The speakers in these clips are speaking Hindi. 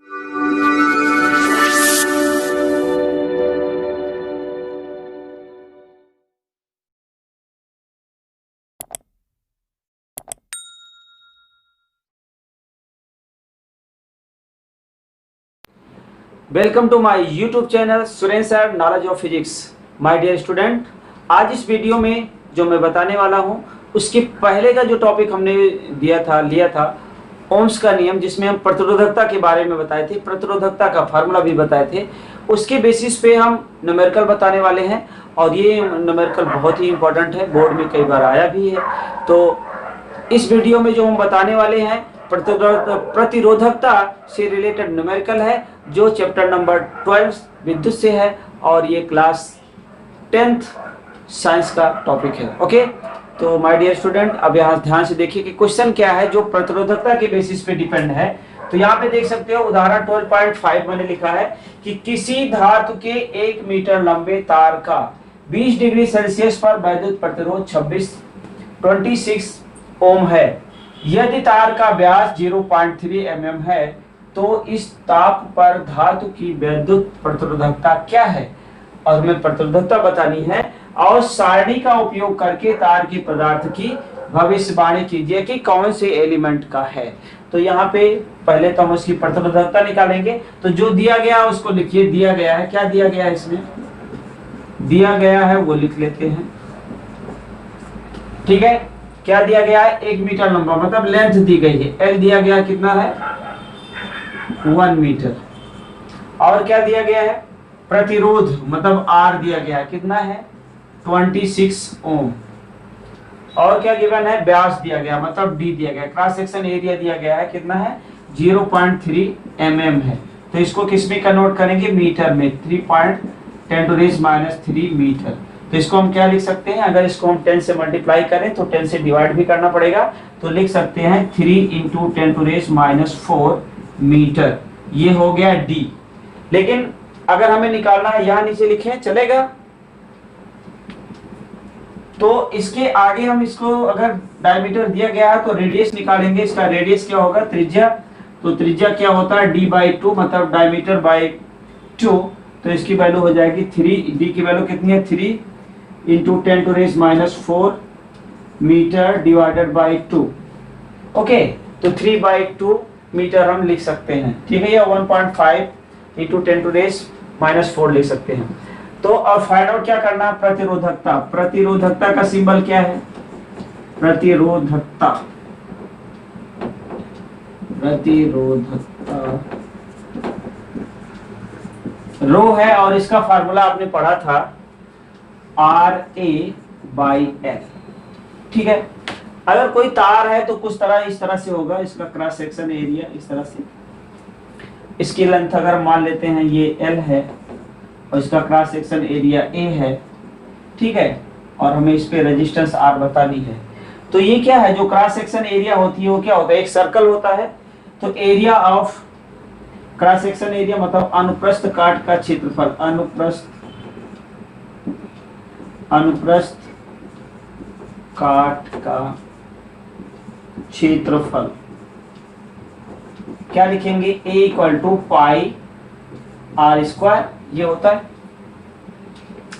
Welcome to my YouTube channel Surendra sir knowledge of physics. My dear student, आज इस वीडियो में जो मैं बताने वाला हूँ उसके पहले का जो टॉपिक हमने लिया था ओम्स का नियम, जिसमें हम प्रतिरोधकता के बारे में बताए थे, प्रतिरोधकता का फार्मूला भी बताए थे। उसके बेसिस पे हम न्यूमेरिकल बताने वाले हैं और ये न्यूमेरिकल बहुत ही इंपॉर्टेंट है, बोर्ड में कई बार आया भी है। तो इस वीडियो में जो हम बताने वाले हैं प्रतिरोधकता से रिलेटेड न्यूमेरिकल है, जो चैप्टर नंबर 12 विद्युत से है और ये क्लास 10th साइंस का टॉपिक है। ओके, तो माय डियर स्टूडेंट, अब यहाँ ध्यान से देखिए कि क्वेश्चन क्या है जो प्रतिरोधकता के बेसिस पे डिपेंड है। तो यहाँ पे देख सकते हो उदाहरण 12.5 मैंने लिखा है कि किसी धातु के 1 मीटर लंबे तार का 20 डिग्री सेल्सियस पर वैद्युत प्रतिरोध 26 ओम है। यदि तार का व्यास 0.3 mm है तो इस ताप पर धातु की वैद्युत प्रतिरोधकता क्या है, और हमें प्रतिरोधकता बतानी है। और सारणी का उपयोग करके तार के पदार्थ की भविष्यवाणी कीजिए कि कौन से एलिमेंट का है। तो यहाँ पे पहले तो हम उसकी प्रतिरोधकता निकालेंगे। तो जो दिया गया उसको लिखिए, दिया गया है, क्या दिया गया है, इसमें दिया गया है वो लिख लेते हैं। ठीक है, क्या दिया गया है, 1 मीटर लंबा, मतलब लेंथ दी गई है। एल दिया गया कितना है, 1 मीटर। और क्या दिया गया है, प्रतिरोध मतलब आर दिया गया है, कितना है, 26 ओम। और क्या गिवन है, व्यास दिया गया मतलब डी दिया गया। क्रॉस सेक्शन एरिया दिया गया है, कितना है, 0.3 mm है। तो इसको किस में कन्वर्ट करेंगे, मीटर में, 3.10⁻³ मीटर। तो इसको हम क्या लिख सकते हैं, अगर इसको हम 10 से मल्टीप्लाई करें तो 10 से डिवाइड भी करना पड़ेगा, तो लिख सकते हैं 3 × 10⁻⁴ मीटर। ये हो गया डी। लेकिन अगर हमें निकालना है, यहां नीचे लिखे चलेगा, तो इसके आगे हम इसको अगर डायमीटर दिया गया है तो रेडियस निकालेंगे। इसका रेडियस क्या होगा, त्रिज्या। तो त्रिज्या क्या होता है, d/2 मतलब डायमीटर बाय 2। तो इसकी वैल्यू हो जाएगी 3, डी की वैल्यू कितनी है, 3 × 10⁻⁴ मीटर डिवाइडेड बाय 2। ओके, तो 3/2 मीटर हम लिख सकते हैं। ठीक है, या 1.5 × 10⁻⁴ लिख सकते हैं। तो अब फाइंड आउट क्या करना है, प्रतिरोधकता। प्रतिरोधकता का सिंबल क्या है, प्रतिरोधकता, प्रतिरोधकता रो है और इसका फार्मूला आपने पढ़ा था RA/L। ठीक है, अगर कोई तार है तो कुछ तरह इस तरह से होगा, इसका क्रॉस सेक्शन एरिया इस तरह से। इसकी लेंथ अगर मान लेते हैं ये L है और इसका क्रॉस सेक्शन एरिया A है। ठीक है, और हमें इस पे रेजिस्टेंस R बतानी है। तो ये क्या है, जो क्रॉस सेक्शन एरिया होती है वो क्या होता है, एक सर्कल होता है। तो area of cross section area मतलब अनुप्रस्थ काट का क्षेत्रफल, अनुप्रस्थ काट का क्षेत्रफल क्या लिखेंगे, A = πr², ये होता है।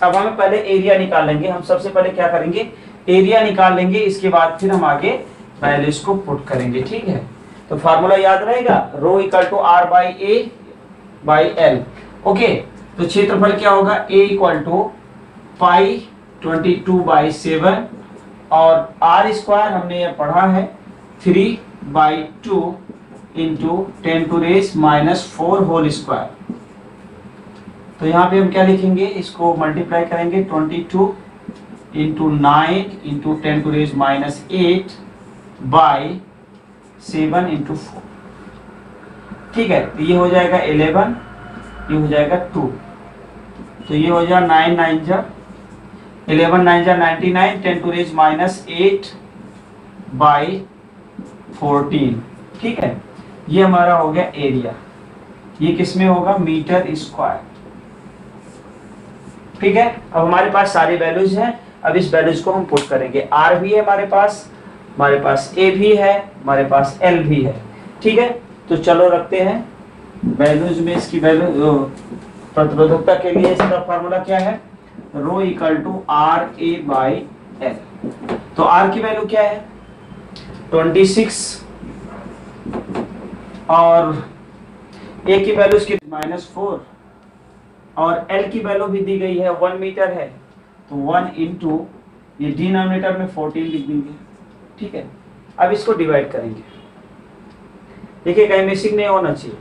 अब हमें पहले एरिया निकाल लेंगे। हम सबसे पहले क्या करेंगे, एरिया निकाल लेंगे, इसके बाद फिर हम आगे वैल्यूज को पुट करेंगे। ठीक है, तो फार्मूला याद रहेगा, ρ = R/A/L। ओके, तो क्षेत्रफल क्या होगा, A = π22/7 और R² हमने ये पढ़ा है 3/2 × 10⁻⁴²। तो यहाँ पे हम क्या लिखेंगे, इसको मल्टीप्लाई करेंगे, 22 × 9 × 10⁻8/7 × 4। ठीक है, तो ये हो जाएगा 11, ये हो जाएगा 2, तो ये हो जाएगा 9 9 जा 11 9 जा 99, 10⁻8/14। ठीक है, ये हमारा हो गया एरिया। ये किसमें होगा, मीटर स्क्वायर। ठीक है, अब हमारे पास सारी वैल्यूज हैं। अब इस वैल्यूज को हम पुट करेंगे। R भी है हमारे पास A भी है, हमारे पास L भी है। ठीक है, तो चलो रखते हैं वैल्यूज में इसकी वैल्यू प्रतिरोधकता के लिए इसका फॉर्मूला क्या है, rho equal to R A by L. तो आर की वैल्यू क्या है 26 और ए की वैल्यू इसकी -4 और एल की वैल्यू भी दी गई है 1 मीटर है, तो 1 इंटू ये डिनोमिनेटर में 14 लिख देंगे। ठीक है, अब इसको डिवाइड करेंगे। देखिए कहीं मिसिंग नहीं होना चाहिए,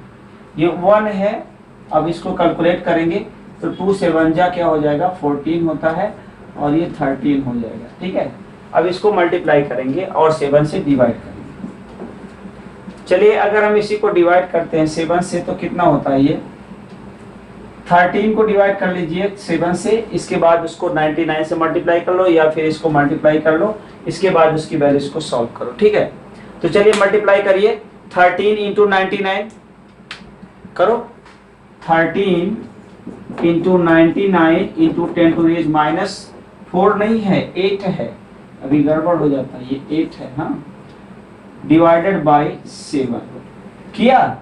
ये 1 है। अब इसको कैलकुलेट करेंगे तो 2 से 1 जा क्या हो जाएगा 14 होता है और ये 13 हो जाएगा। ठीक है, अब इसको मल्टीप्लाई करेंगे और 7 से डिवाइड करेंगे। चलिए अगर हम इसी को डिवाइड करते हैं 7 से तो कितना होता है, ये 13 को डिवाइड कर लीजिए 7 से, इसके बाद उसको 99 से मल्टीप्लाई कर लो या फिर इसको मल्टीप्लाई कर लो, इसके बाद उसकी वैल्यूज को सॉल्व करो। ठीक है, तो चलिए मल्टीप्लाई करिए 13 इंटू 99 करो, 13 इंटू 99 इंटू 10 टू रेज -4 नहीं है 8 है, अभी गड़बड़ हो जाता है, ये 8 है। हाँ, डिवाइडेड बाय 7 किया,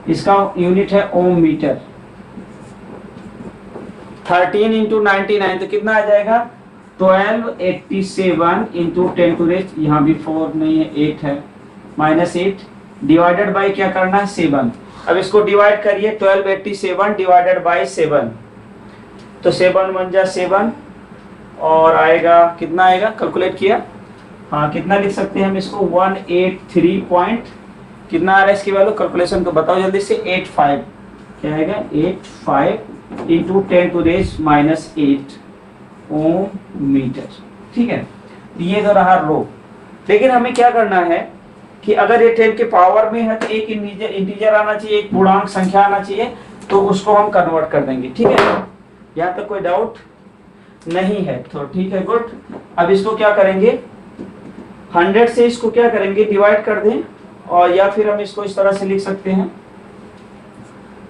इसका यूनिट है ओम मीटर। 13 इंटू 99 तो कितना आ जाएगा 1287 इंटू 10 टू रेज, यहाँ भी 4 नहीं है 8 है, -8 डिवाइडेड बाय क्या करना है 7। अब इसको डिवाइड करिए 1287 डिवाइडेड बाय 7, तो 7 1 जा 7 और आएगा कितना आएगा, कैलकुलेट किया, हाँ कितना लिख सकते हैं हम इसको 183 पॉइंट कितना आ रहा है इसकी वैल्यू, कैलकुलेशन तो बताओ जल्दी से, 85 क्या आएगा 85 into 10 to raise -8 ohm meter. ठीक है, ये तो रहा रो। लेकिन हमें क्या करना है कि अगर ये 10 के पावर में है तो एक इंटीजर आना चाहिए, एक पूर्णांक संख्या आना चाहिए, तो उसको हम कन्वर्ट कर देंगे। ठीक है, यहाँ तक कोई डाउट नहीं है तो ठीक है, गुड। अब इसको क्या करेंगे 100 से इसको क्या करेंगे डिवाइड कर दें, और या फिर हम इसको इस तरह से लिख सकते हैं,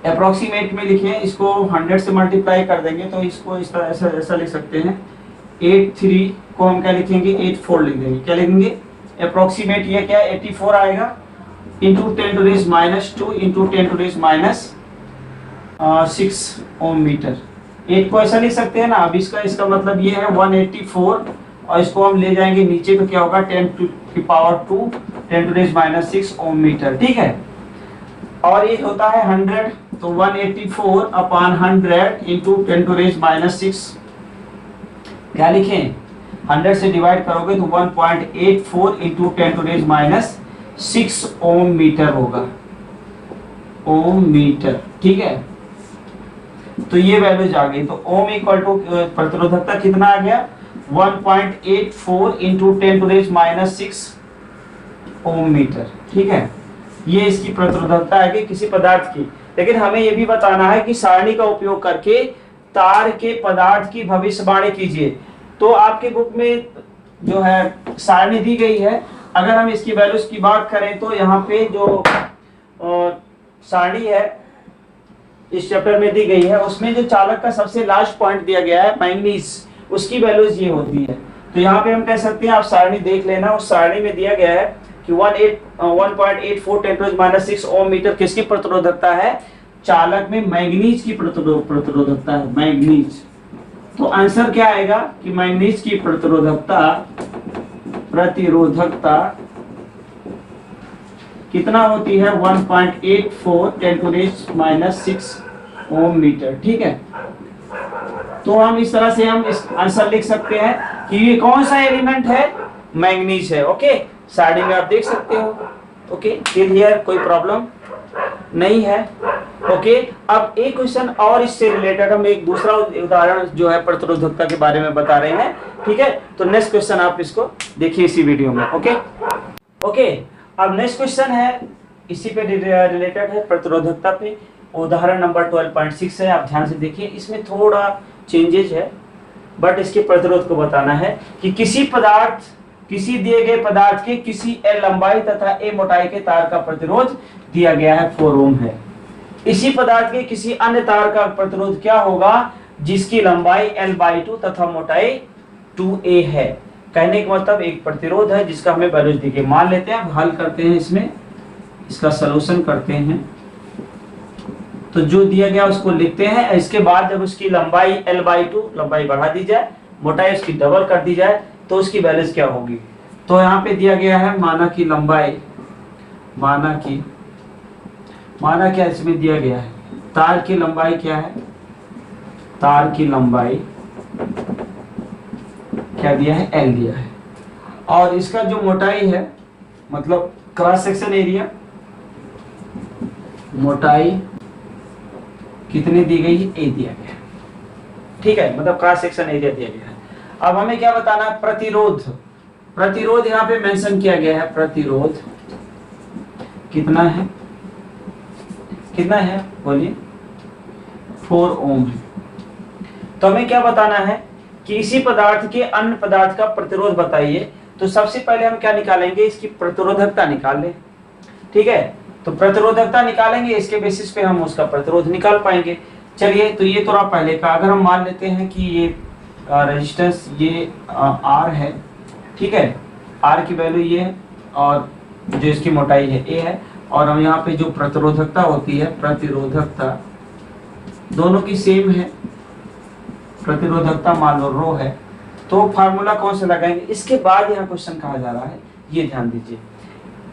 अप्रोक्सीमेट में लिखें, इसको 100 से मल्टीप्लाई कर देंगे तो इसको इस तरह ऐसा लिख सकते हैं, 83 को हम क्या लिखेंगे 84 लिख देंगे। क्या लिखेंगे अप्रोक्सीमेट, ये क्या 84 आएगा into 10 to raise -2 into 10 to raise -6 ohm meter. 8 को ऐसा लिख सकते हैं ना। अब इसका मतलब ये है 184 और इसको हम ले जाएंगे नीचे तो क्या होगा 10 की power 2 10 to raise -6 ohm meter. ठीक है, और ये होता है 100, तो 184 अपॉन 100 इंटू 10 टू रेज -6 क्या लिखें 100 से डिवाइड करोगे तो 1.84 into 10 to raise -6 ohm meter होगा, ओम मीटर। ठीक है, तो ये वैल्यूज आ गई। तो ओम इक्वल टू प्रतिरोधकता कितना आ गया 1.84 into 10 to raise -6 ohm meter. ठीक है, ये इसकी प्रतिरोधकता है कि किसी पदार्थ की। लेकिन हमें ये भी बताना है कि सारणी का उपयोग करके तार के पदार्थ की भविष्यवाणी कीजिए। तो आपके बुक में जो है सारणी दी गई है, अगर हम इसकी वैल्यूज की बात करें तो यहाँ पे जो सारणी है इस चैप्टर में दी गई है, उसमें जो चालक का सबसे लास्ट पॉइंट दिया गया है मैंगनीज, उसकी वैल्यूज ये होती है। तो यहाँ पे हम कह सकते हैं, आप सारणी देख लेना, उस सारणी में दिया गया है कि 1.84 10 टू रेज -6 ओम मीटर किसकी प्रतिरोधकता है, चालक में मैंगनीज की प्रतिरोधकता है, मैंगनीज। तो आंसर क्या आएगा कि मैंगनीज की प्रतिरोधकता कितना होती है 1.84 10 टू रेज -6 ओम मीटर। ठीक है, तो हम इस तरह से हम इस आंसर लिख सकते हैं कि ये कौन सा एलिमेंट है, मैंगनीज है। ओके, सारणी में आप देख सकते हो। ओके, क्लियर, कोई प्रॉब्लम नहीं है। ओके, अब एक क्वेश्चन और इससे रिलेटेड हम एक दूसरा उदाहरण जो है प्रतिरोधकता के बारे में बता रहे हैं। ठीक है, तो नेक्स्ट क्वेश्चन आप इसको देखिए इसी वीडियो में। ओके, अब नेक्स्ट क्वेश्चन है इसी पे रिलेटेड है, प्रतिरोधकता पे। उदाहरण नंबर 12.6 है, आप ध्यान से देखिए। इसमें थोड़ा चेंजेज है, बट इसके प्रतिरोध को बताना है कि किसी दिए गए पदार्थ के किसी L लंबाई तथा A मोटाई के तार का प्रतिरोध दिया गया है 4 ओम है। इसी पदार्थ के किसी अन्य तार का प्रतिरोध क्या होगा जिसकी लंबाई L/2 तथा मोटाई 2A है। कहने का मतलब एक प्रतिरोध है जिसका हमें वैल्यूज दी गई। मान लेते हैं, हल करते हैं, इसमें इसका सलूशन करते हैं। तो जो दिया गया उसको लिखते हैं। इसके बाद जब उसकी लंबाई l/2 लंबाई बढ़ा दी जाए, मोटाई उसकी डबल कर दी जाए, तो उसकी वैल्यूज क्या होगी। तो यहाँ पे दिया गया है माना की लंबाई, माना क्या इसमें दिया गया है, तार की लंबाई क्या है, तार की लंबाई क्या दिया है, l दिया है। और इसका जो मोटाई है, मतलब क्रॉस सेक्शन एरिया, मोटाई कितनी दी गई है, a दिया गया है। ठीक है, मतलब क्रॉस सेक्शन एरिया दिया गया है। अब हमें क्या बताना है, प्रतिरोध। प्रतिरोध यहाँ पे मेंशन किया गया है, प्रतिरोध कितना है, कितना है बोलिए, 4 ओम है। तो हमें क्या बताना है कि इसी पदार्थ के अन्य पदार्थ का प्रतिरोध बताइए। तो सबसे पहले हम क्या निकालेंगे, इसकी प्रतिरोधकता निकाल लें। ठीक है, तो प्रतिरोधकता निकालेंगे, इसके बेसिस पे हम उसका प्रतिरोध निकाल पाएंगे। चलिए, तो ये थोड़ा पहले का, अगर हम मान लेते हैं कि ये रेजिस्टेंस ये R है, ठीक है, R की वैल्यू ये है और जो इसकी मोटाई है A है, और हम यहाँ पे जो प्रतिरोधकता होती है, प्रतिरोधकता दोनों की सेम है, प्रतिरोधकता मान लो रो है, तो फार्मूला कौन सा लगाएंगे। इसके बाद यहाँ क्वेश्चन कहा जा रहा है, ये ध्यान दीजिए।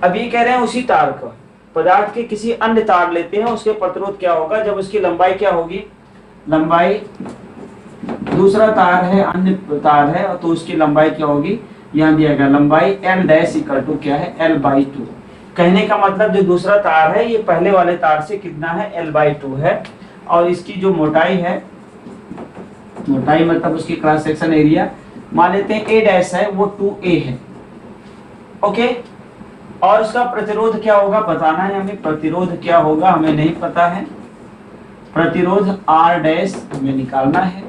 अब ये कह रहे हैं उसी तार का, पदार्थ के किसी अन्य तार लेते हैं, उसके प्रतिरोध क्या होगा जब उसकी लंबाई क्या होगी, लंबाई, दूसरा तार है, अन्य तार है, तो उसकी लंबाई क्या होगी, यहाँ दिया गया लंबाई l डैश इक्वल टू क्या है, l/2। कहने का मतलब जो दूसरा तार है ये पहले वाले तार से कितना है, l/2 है। और इसकी जो मोटाई है, मोटाई मतलब उसकी क्रॉस सेक्शन एरिया मान लेते हैं a डैश है, वो 2a है। ओके, और उसका प्रतिरोध क्या होगा बताना है हमें, प्रतिरोध क्या होगा हमें नहीं पता है, प्रतिरोध R डैश हमें निकालना है,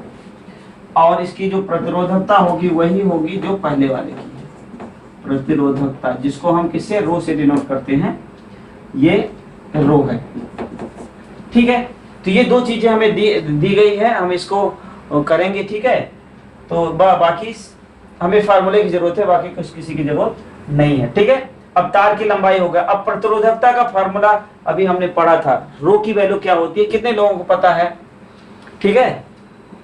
और इसकी जो प्रतिरोधकता होगी वही होगी जो पहले वाले की है, प्रतिरोधकता, जिसको हम किससे, रो से डिनोट करते हैं, ये रो है। ठीक है, तो ये दो चीजें हमें दी गई है, हम इसको करेंगे। ठीक है, तो बाकी हमें फार्मूले की जरूरत है, बाकी कुछ किसी की जरूरत नहीं है। ठीक है, अब तार की लंबाई हो गया। अब प्रतिरोधकता का फार्मूला अभी हमने पढ़ा था, रो की वैल्यू क्या होती है, कितने लोगों को पता है, ठीक है,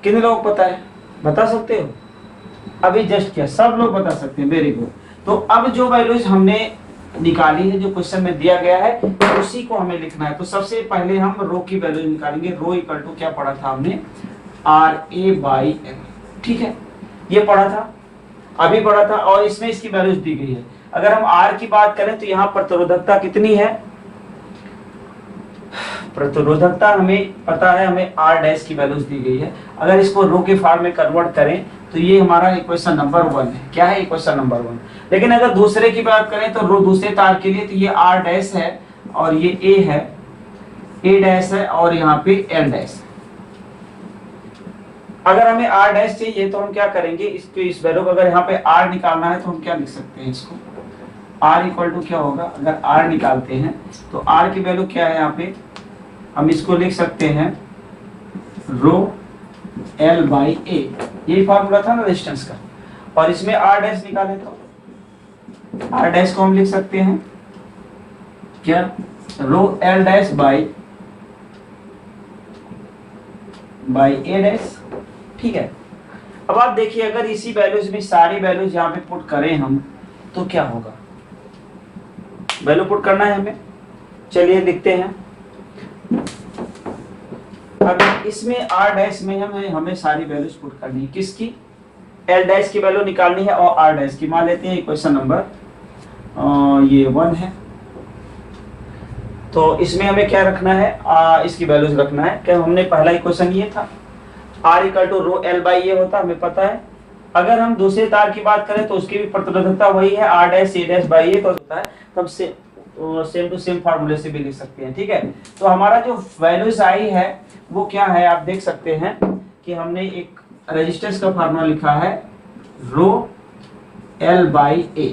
कितने लोगों को पता है, बता सकते हो, अभी जस्ट क्या सब लोग बता सकते हैं, वेरी गुड। तो अब जो वैल्यूज हमने निकाली है, जो क्वेश्चन में दिया गया है, उसी को हमें लिखना है। तो सबसे पहले हम रो की वैल्यू निकालेंगे, रो इक्वल टू क्या पढ़ा था हमने, RA/L। ठीक है, ये पढ़ा था, अभी पढ़ा था, और इसमें इसकी वैल्यूज दी गई है। अगर हम R की बात करें तो यहाँ प्रतिरोधकता कितनी है, प्रतिरोधकता हमें पता है, हमें R डैश की वैल्यूज दी गई है। अगर इसको रो के फॉर्म में कन्वर्ट करें तो ये हमारा इक्वेशन नंबर 1 है। क्या है, इक्वेशन नंबर 1। लेकिन अगर दूसरे की बात करें तो रो दूसरे तार के लिए, तो ये R डैश है और ये A है, A डैश है और यहाँ पे L डैश है। अगर हमें R डैश चाहिए तो हम क्या करेंगे, इसको, इस वैल्यू को अगर यहाँ पे R निकालना है तो हम क्या लिख सकते हैं, इसको R इक्वल टू क्या होगा, अगर R निकालते हैं तो R की वैल्यू क्या है, यहाँ पे हम इसको लिख सकते हैं रो L/A। यही फॉर्मूला था ना रेजिस्टेंस का, और इसमें R डैश निकाले तो R डैश को हम लिख सकते हैं क्या, रो L dash by A dash. ठीक है, अब आप देखिए, अगर इसी वैल्यूज में सारी वैल्यूज यहाँ पे पुट करें हम तो क्या होगा, वैल्यू पुट करना है हमें। चलिए लिखते हैं, अब इसमें R डैश में हमें सारी वैल्यूज पुट करनी है, किसकी, L डैश की वैल्यू निकालनी है और R डैश की। मान लेते हैं इक्वेशन नंबर ये 1 है, तो इसमें हमें क्या रखना है, इसकी वैल्यूज रखना है। क्या हमने पहला इक्वेशन ये था, R equal to row L/A होता, हमें पता है। अगर हम दूसरे तार की बात करें तो उसकी भी प्रतिरोधकता वही है, R dash A dash by A तो होता है, तब से सेम टू सेम फार्मूले से भी लिख सकते हैं। ठीक है, तो हमारा जो वैल्यूज आई है वो क्या है, आप देख सकते हैं कि हमने एक रेजिस्टेंस का फार्मूला लिखा है रो L/A।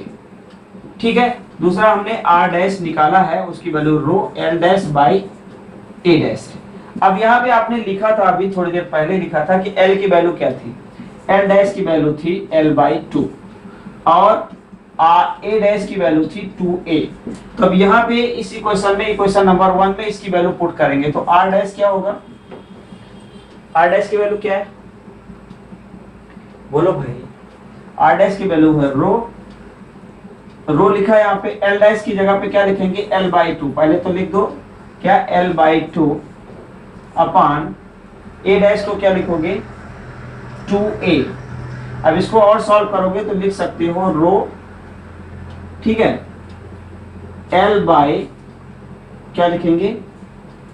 ठीक है, दूसरा हमने R डैश निकाला है, उसकी value rho L dash by A dash है। अब यहाँ पे आपने लिखा था, अभी थोड़ी देर पहले लिखा था कि L की वैल्यू क्या थी, L डैश की वैल्यू थी L/2 और ए डैश की वैल्यू थी 2a। तो अब यहाँ पे इस इक्वेशन में, इक्वेशन नंबर 1 में इसकी वैल्यू पुट करेंगे तो r डैश क्या होगा, r डैश की वैल्यू क्या है, बोलो भाई। r डैश की वैल्यू है रो लिखा है यहाँ पे, l डैश की जगह पे क्या लिखेंगे, l/2। पहले तो लिख दो क्या, l/2 अपान a डैश को क्या लिखोगे 2a। अब इसको और सॉल्व करोगे तो लिख सकते हो रो, ठीक है, l बाय क्या लिखेंगे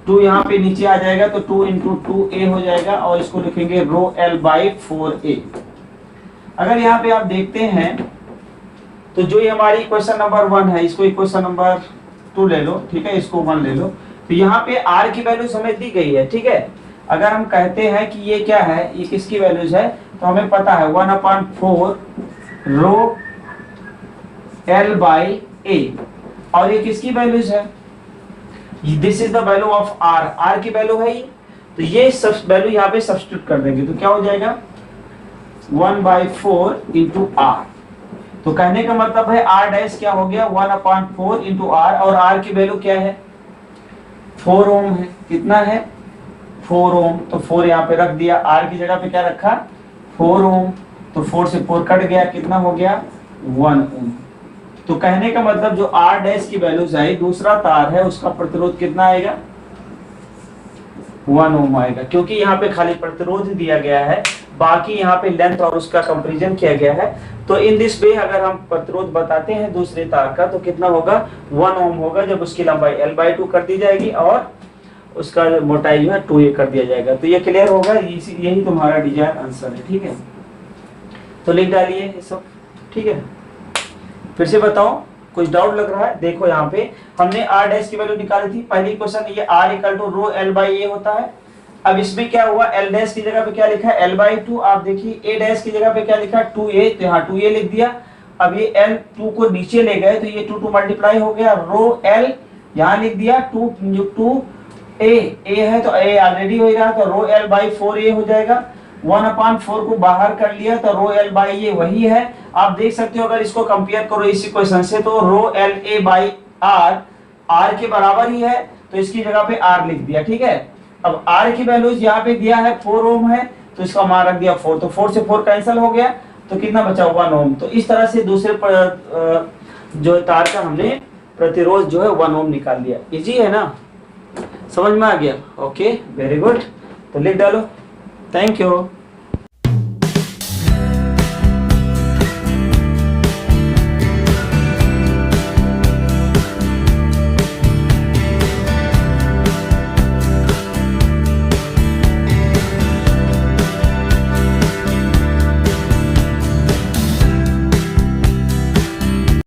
2, यहाँ पे नीचे आ जाएगा तो 2 इंटू 2a हो जाएगा और इसको लिखेंगे रो l/4a। अगर यहाँ पे आप देखते हैं तो जो ये हमारी इक्वेशन नंबर 1 है, इसको इक्वेशन नंबर 2 ले लो, ठीक है, इसको 1 ले लो। तो यहाँ पे r की वैल्यू हमें दी गई है, ठीक है। अगर हम कहते हैं कि ये क्या है, ये किसकी वैल्यूज है, तो हमें पता है 1/4 रो l/a, और ये किसकी वैल्यूज है, this is the value of r की वैल्यू है ये। तो ये सब वैल्यू यहाँ पे सब्स्टिट्यूट कर देंगे तो क्या हो जाएगा 1/4 इंटू r। तो कहने का मतलब है r डैश क्या हो गया 1/4 इंटू r, और r की वैल्यू क्या है 4 ओम है। कितना है 4 ओम, तो 4 यहाँ पे रख दिया, r की जगह पे क्या रखा 4 ओम, तो 4 से 4 कट गया, कितना हो गया 1 ओम। तो कहने का मतलब जो r डैश की वैल्यूज आई, दूसरा तार है उसका प्रतिरोध कितना आएगा 1 ओम आएगा, क्योंकि यहाँ पे खाली प्रतिरोध दिया गया है, बाकी यहाँ पे लेंथ और उसका कंपैरिजन किया गया है। तो इन दिस वे अगर हम प्रतिरोध बताते हैं दूसरे तार का तो कितना होगा 1 ओम होगा, जब उसकी लंबाई l/2 कर दी जाएगी और उसका मोटाई जो है 2a कर दिया जाएगा। तो ये क्लियर होगा, यही तुम्हारा डिजायर आंसर है, ठीक है। तो लिख डालिए ये सब, ठीक है। फिर से बताओ, कुछ डाउट लग रहा है, देखो यहाँ पे हमने r डैश की वैल्यू निकाली थी, पहली क्वेश्चन ये r equal to row l/a होता है। अब इसमें क्या हुआ, l डैश की जगह पे क्या लिखा है l/2, आप देखिए a डैश की जगह पे क्या लिखा है 2a, तो यहाँ 2a लिख दिया। अब ये l2 को नीचे ले गए तो ये 2 मल्टीप्लाई हो गया, रो l यहाँ लिख दिया 2a है तो a ऑलरेडी हो रहा, तो रो l/4a हो जाएगा। 1/4 को बाहर कर लिया तो रो l/a वही है। आप देख सकते हो अगर इसको कंपेयर करो इस इक्वेशन से तो रो la/r r के बराबर ही है, तो इसकी जगह पे r लिख दिया, ठीक है। अब r की वैल्यूज यहाँ पे दिया है 4 ओम है, तो इसका मान रख दिया 4, तो 4 से 4 कैंसिल हो गया, तो कितना बचा 1 ओम। तो इस तरह से दूसरे जो तार का हमने प्रतिरोध जो है 1 ओम निकाल लिया। इजी है ना, समझ में आ गया, ओके वेरी गुड। तो लिख डालो, थैंक यू।